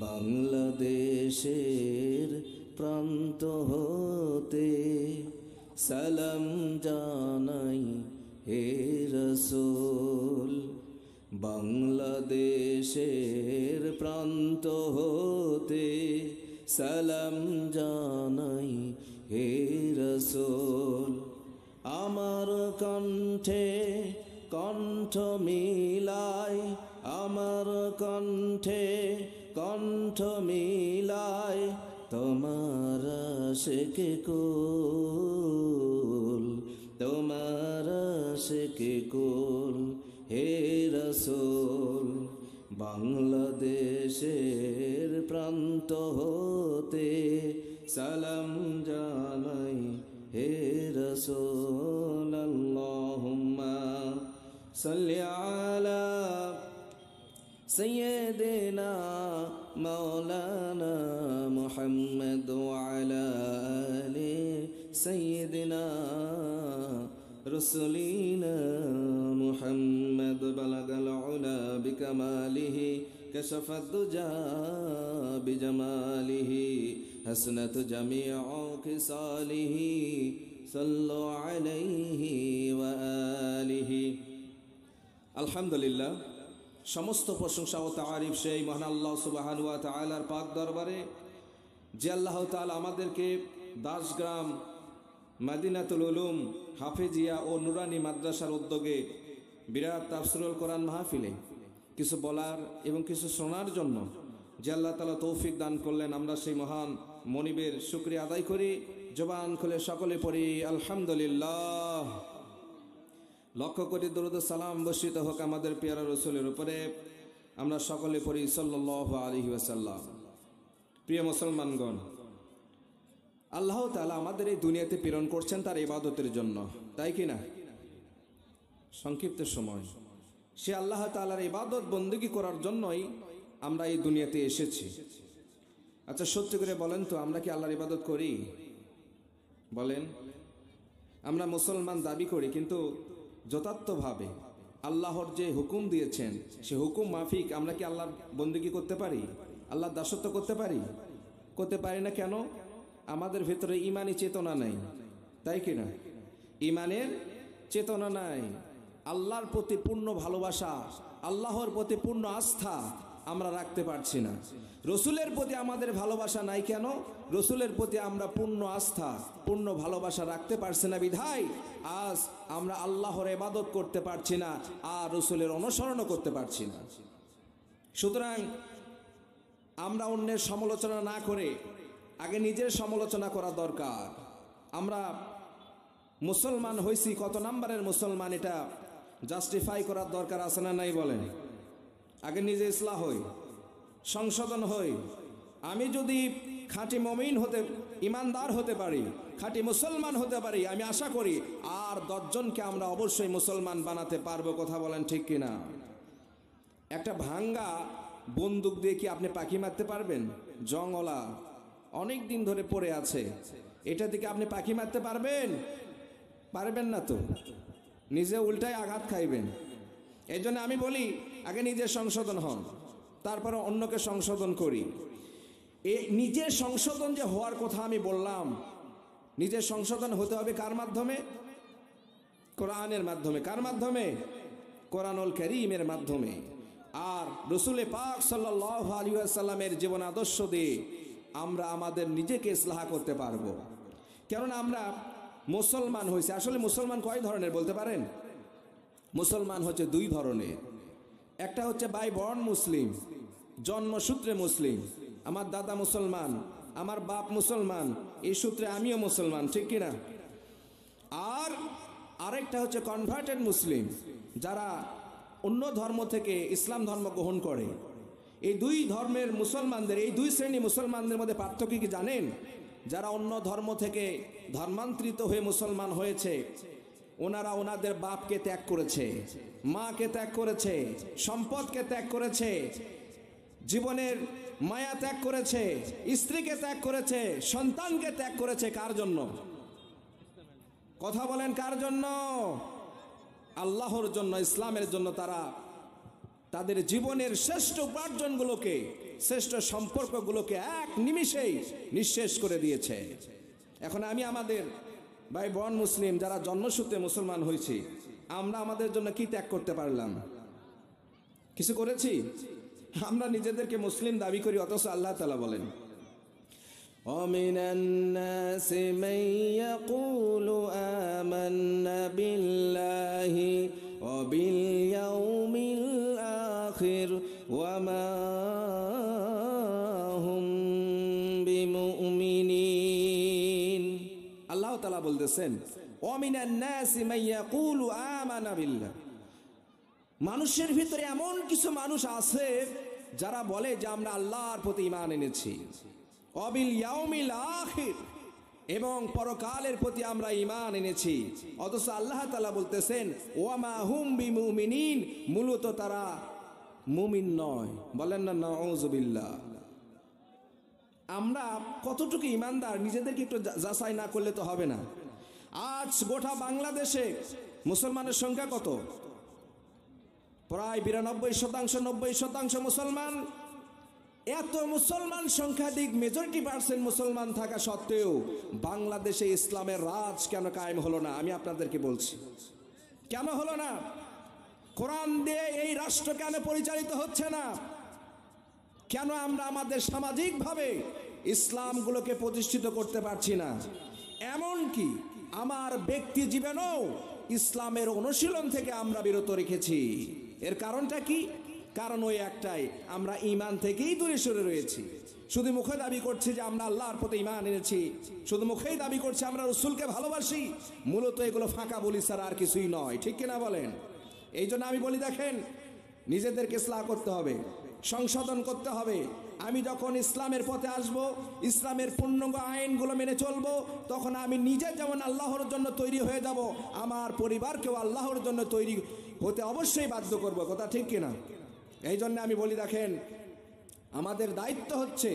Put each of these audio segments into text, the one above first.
বাংলাদেশের প্রান্ত হতে সালাম জানাই হে রাসূল। বাংলাদেশের প্রান্ত হতে সালাম জানাই হে রাসূল। আমার কণ্ঠে কণ্ঠ মিলাই, আমার কণ্ঠে কণ্ঠ মিলাই, তোমার আশিকে কুল, তোমার আশিকে কুল হে রাসূল। বাংলাদেশের প্রান্ত হতে সালাম জানাই হে রাসূল। আল্লাহুম্মা সাল্লি আলা সাইয়্যিদিনা মাওলানা মুহাম্মদ ওয়া আলা আলি সাইয়্যিদিনা রাসূলিনা মুহাম্মদ। বালাগাল উলা বিকামালিহি কাশাফাদ দুজা বিজামালিহি হাসনাত জামিউ খিসালিহি সাল্লু আলাইহি ওয়া আলিহি। আলহামদুলিল্লাহ, সমস্ত প্রশংসা ও তারিফ সেই মহান আল্লাহ সুবহানাহু ওয়া তাআলার পাক দরবারে, যে আল্লাহ তাআলা আমাদেরকে দাসগ্রাম মাদিনাতুল উলুম হাফেজিয়া ও নুরানি মাদ্রাসার উদ্যোগে বিরাট তাফসীরুল কোরআন মাহফিলে কিছু বলার এবং কিছু শোনার জন্য যে আল্লাহ তাআলা তৌফিক দান করলেন, আমরা সেই মহান মনিবের শুকরিয়া আদায় করি। জবান খুলে সকলে পড়ি আলহামদুলিল্লাহ। লক্ষ কোটি দরুদ সালাম বর্ষিত হোক আমাদের পেয়ারা রাসূলের উপরে। আমরা সকলে পড়ি সাল্লাল্লাহু আলাইহি ওয়াসাল্লাম। প্রিয় মুসলমানগণ, আল্লাহ তাআলা আমাদের এই দুনিয়াতে প্রেরণ করছেন তার ইবাদতের জন্য, তাই কি না? সংক্ষিপ্ত সময় সে আল্লাহ তাআলার ইবাদত বন্দেগী করার জন্যই আমরা এই দুনিয়াতে এসেছি। আচ্ছা, সত্যি করে বলেন তো, আমরা কি আল্লাহর ইবাদত করি? বলেন। আমরা মুসলমান দাবি করি, কিন্তু যথার্থভাবে আল্লাহর যে হুকুম দিয়েছেন সে হুকুম মাফিক আমরা কি আল্লাহর বন্দেগী করতে পারি? আল্লাহর দাসত্ব করতে পারি? করতে পারি না। কেন? আমাদের ভিতরে ঈমানি চেতনা নাই, তাই কি না? ঈমানের চেতনা নাই। আল্লাহর প্রতি পূর্ণ ভালোবাসা, আল্লাহর প্রতি পূর্ণ আস্থা আমরা রাখতে পারছি না। রসুলের প্রতি আমাদের ভালোবাসা নাই। কেন? রসুলের প্রতি আমরা পূর্ণ আস্থা, পূর্ণ ভালোবাসা রাখতে পারছি না বিধায় আজ আমরা আল্লাহর ইবাদত করতে পারছি না, আর রসুলের অনুসরণও করতে পারছি না। সুতরাং আমরা অন্যের সমালোচনা না করে আগে নিজের সমালোচনা করা দরকার। আমরা মুসলমান হইছি, কত নাম্বারের মুসলমান, এটা জাস্টিফাই করার দরকার আছে না নাই? বলেন। আগে নিজে ইসলাহ হই, সংশোধন হই। আমি যদি খাঁটি মুমিন হতে, ইমানদার হতে পারি, খাঁটি মুসলমান হতে পারি, আমি আশা করি আর 10 জনকে আমরা অবশ্যই মুসলমান বানাতে পারবো। কথা বলেন ঠিক কিনা? একটা ভাঙ্গা বন্দুক দিয়ে কি আপনি পাখি মারতে পারবেন? জংওয়ালা অনেক দিন ধরে পড়ে আছে, এটা থেকে আপনি পাখি মারতে পারবেন? পারবেন না তো, নিজে উল্টায় আঘাত খাইবেন। এই জন্য আমি বলি আগে নিজের সংশোধন হন, তারপরে অন্যকে সংশোধন করি। এই নিজের সংশোধন যে হওয়ার কথা আমি বললাম, নিজের সংশোধন হতে হবে কার মাধ্যমে? কোরআনের মাধ্যমে। কার মাধ্যমে? কোরআনুল কারীমের মাধ্যমে। আর রাসূল পাক সাল্লাল্লাহু আলাইহি ওয়াসাল্লামের জীবন আদর্শ দিয়ে আমরা আমাদের নিজেকে ইসলাহ করতে পারবো। কেননা আমরা মুসলমান হয়েছে। আসলে মুসলমান কয় ধরনের বলতে পারেন? মুসলমান হচ্ছে 2 ধরনের। একটা হচ্ছে বাই বর্ন মুসলিম, জন্মসূত্রে মুসলিম। আমার দাদা মুসলমান, আমার বাপ মুসলমান, এই সূত্রে আমিও মুসলমান, ঠিক কিনা? আর আরেকটা হচ্ছে কনভার্টেড মুসলিম, যারা অন্য ধর্ম থেকে ইসলাম ধর্ম গ্রহণ করে। এই 2 ধর্মের মুসলমানদের, এই 2 শ্রেণী মুসলমানদের মধ্যে পার্থক্য কি জানেন? যারা অন্য ধর্ম থেকে ধর্মান্তরিত হয়ে মুসলমান হয়েছে, ওনারা ওনাদের বাপকে ত্যাগ করেছে, মাকে ত্যাগ করেছে, সম্পদকে ত্যাগ করেছে, জীবনের মায়া ত্যাগ করেছে, স্ত্রীকে ত্যাগ করেছে, সন্তানকে ত্যাগ করেছে। কার জন্য? কথা বলেন, কার জন্য? আল্লাহর জন্য, ইসলামের জন্য তারা তাদের জীবনের শ্রেষ্ঠ উপার্জনগুলোকে, শ্রেষ্ঠ সম্পর্কগুলোকে এক নিমিষেই নিঃশেষ করে দিয়েছে। এখন আমি আমাদের ভাই বোন মুসলিম যারা জন্মসূত্রে মুসলমান হয়েছি, আমরা আমাদের জন্য কি ত্যাগ করতে পারলাম? কিছু করেছি? আমরা নিজেদেরকে মুসলিম দাবি করি, অথচ আল্লাহ তাআলা বলেন وَمِنَ النَّاسِ مَن يَقُولُ آمَنَّا بِاللَّهِ وَبِالْيَوْمِ الْآخِرِ وَمَا هُمْ بِمُؤْمِنِينَ। আল্লাহ তাআলা বলতেছেন وَمِنَ النَّاسِ مَن يَقُولُ آمَنَّا بِاللَّهِ, মানুষের ভিতরে এমন কিছু মানুষ আছে যারা বলে যে আমরা আল্লাহর প্রতি ঈমান এনেছি, অবিল ইয়াউমিল আখির, এবং পরকালের প্রতি আমরা ঈমান এনেছি, অথচ আল্লাহ তাআলা বলতেছেন ওয়ামা হুম বিমুমিনিন, মূলত তারা মুমিন নয়। বলেন না নাউযুবিল্লাহ। আমরা কতটুকু ঈমানদার নিজেদেরকে একটু যাচাই না করলে তো হবে না। আজ গোটা বাংলাদেশে মুসলমানের সংখ্যা কত? প্রায় 92%, 90% মুসলমান। এত মুসলমান সংখ্যাধিক মেজরিটি% মুসলমান থাকা সত্ত্বেও বাংলাদেশে ইসলামের রাজ কেন কায়েম হলো না? আমি আপনাদেরকে বলছি কেন হলো না। কোরআন দিয়ে এই রাষ্ট্র কেন পরিচালিত হচ্ছে না? কেন আমরা আমাদের সামাজিকভাবে ইসলামগুলোকে প্রতিষ্ঠিত করতে পারছি না? এমনকি আমার ব্যক্তি জীবনেও ইসলামের অনুশীলন থেকে আমরা বিরত রেখেছি। এর কারণটা কি? কারণ ওই একটাই, আমরা ঈমান থেকেই দূরে সরে রয়েছি। শুধু মুখে দাবি করছি যে আমরা আল্লাহর প্রতি ঈমান এনেছি, শুধু মুখেই দাবি করছি আমরা রাসূলকে ভালোবাসি, মূলত এগুলো ফাঁকা বলি ছাড়া আর কিছুই নয়। ঠিক কিনা বলেন? এই জন্য আমি বলি দেখেন, নিজেদেরকে ইসলাহ করতে হবে, সংশোধন করতে হবে। আমি যখন ইসলামের পথে আসব, ইসলামের পূর্ণাঙ্গ আইনগুলো মেনে চলবো, তখন আমি নিজে যেমন আল্লাহর জন্য তৈরি হয়ে যাব, আমার পরিবারকেও আল্লাহর জন্য তৈরি হতে অবশ্যই বাধ্য করব। কথা ঠিক কিনা? এই জন্য আমি বলি দেখেন, আমাদের দায়িত্ব হচ্ছে,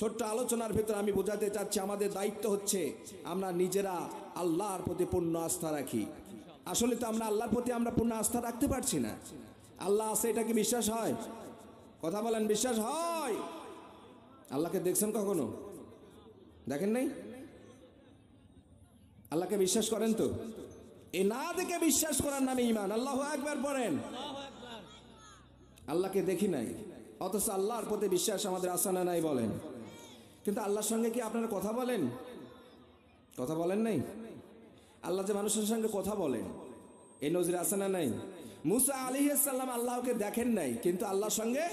ছোট্ট আলোচনার ভিতরে আমি বোঝাতে চাচ্ছি, আমাদের দায়িত্ব হচ্ছে আমরা নিজেরা আল্লাহর প্রতি পূর্ণ আস্থা রাখি। আসলে তো আমরা আল্লাহর প্রতি আমরা পূর্ণ আস্থা রাখতে পারছি না। আল্লাহ আছে এটা কি বিশ্বাস হয়? কথা বলেন, বিশ্বাস হয়? আল্লাহকে দেখছেন কখনো? দেখেন নাই? আল্লাহকে বিশ্বাস করেন তো? এই না দেখে বিশ্বাস করার নামে ঈমান। আল্লাহু আকবার পড়েন। আল্লাহকে দেখি নাই, অথচ আল্লাহর প্রতি বিশ্বাস আমাদের আছে না নাই বলেন? কিন্তু আল্লাহর সঙ্গে কি আপনারা কথা বলেন? কথা বলেন নাই? আল্লাহ যে মানুষের সঙ্গে কথা বলেন, এই নজির আছে না নাই? মুসা আলাইহিস সালাম আল্লাহকে দেখেন নাই, কিন্তু আল্লাহর সঙ্গে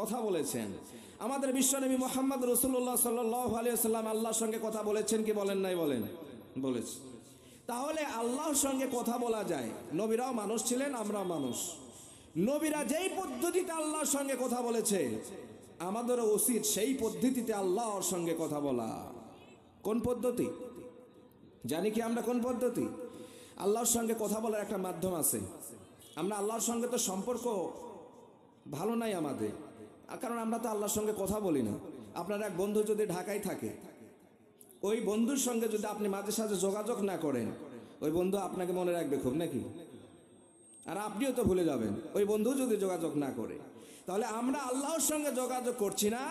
কথা বলেছেন। আমাদের বিশ্বনবী মুহাম্মদ রাসূলুল্লাহ সাল্লাল্লাহু আলাইহি ওয়াসাল্লাম আল্লাহর সঙ্গে কথা বলেছেন কি বলেন নাই? বলেন, বলেছেন। তাহলে আল্লাহর সঙ্গে কথা বলা যায়। নবীরাও মানুষ ছিলেন, আমরাও মানুষ। নবীরা যেই পদ্ধতিতে আল্লাহর সঙ্গে কথা বলেছে, আমাদেরও উচিত সেই পদ্ধতিতে আল্লাহর সঙ্গে কথা বলা। কোন পদ্ধতি জানি কি আমরা? কোন পদ্ধতি? আল্লাহর সঙ্গে কথা বলার একটা মাধ্যম আছে। আমরা আল্লাহর সঙ্গে তো সম্পর্ক ভালো নাই আমাদের, কারণ আমরা তো আল্লাহর সঙ্গে কথা বলি না। আপনার এক বন্ধু যদি ঢাকায় থাকে, ওই বন্ধুর সঙ্গে যদি আপনি মাঝে সাঝে যোগাযোগ না করেন, ওই বন্ধু আপনাকে মনে রাখবে খুব নাকি? আর আপনিও তো ভুলে যাবেন ওই বন্ধু যদি যোগাযোগ না করে। তাহলে আমরা আল্লাহর সঙ্গে যোগাযোগ করছি না,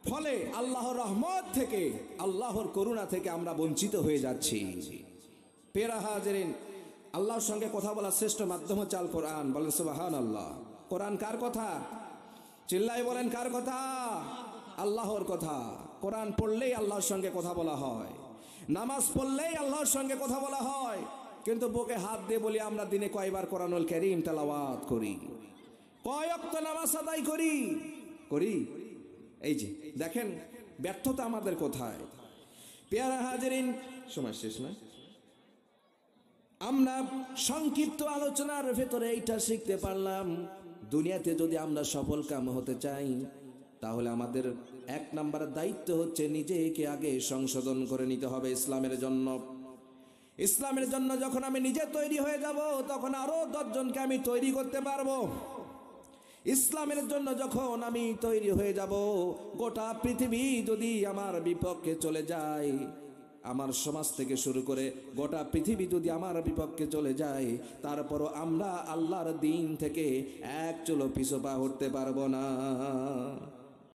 ফলে আল্লাহর রহমত থেকে, আল্লাহর করুণা থেকে আমরা বঞ্চিত হয়ে যাচ্ছি। প্রিয় হাজিরিন, আল্লাহর সঙ্গে কথা বলার শ্রেষ্ঠ মাধ্যম হচ্ছে আল কোরআন। বলেন সুবহানাল্লাহ। কোরআন কার কথা? চিল্লাই বলেন, কার কথা? আল্লাহর কথা। কোরআন পড়লেই আল্লাহর সঙ্গে কথা বলা হয়, নামাজ পড়লেই আল্লাহর সঙ্গে কথা বলা হয়। কিন্তু বুকে হাত দিয়ে বলি আমরা দিনে কয়বার কোরআনুল কারীম তেলাওয়াত করি, কয় ওয়াক্ত নামাজ আদায় করি? এই যে দেখেন ব্যর্থতা আমাদের কোথায়। পেয়ারা হাজিরিন, সময় শেষ না? আমরা সংক্ষিপ্ত আলোচনার ভেতরে এইটা শিখতে পারলাম, দুনিয়াতে যদি আমরা সফল কাম হতে চাই, তাহলে আমাদের এক নাম্বার দায়িত্ব হচ্ছে নিজেকে আগে সংশোধন করে নিতে হবে ইসলামের জন্য। ইসলামের জন্য যখন আমি নিজে তৈরি হয়ে যাব, তখন আরো 10 জনকে আমি তৈরি করতে পারবো। ইসলামের জন্য যখন আমি তৈরি হয়ে যাব, গোটা পৃথিবী যদি আমার বিপক্ষে চলে যায়, আমার সমাজ থেকে শুরু করে গোটা পৃথিবী যদি আমার বিপক্ষে চলে যায়, তারপরও আমরা আল্লাহর দিন থেকে এক চুলো পিছু পা হতে পারবো না।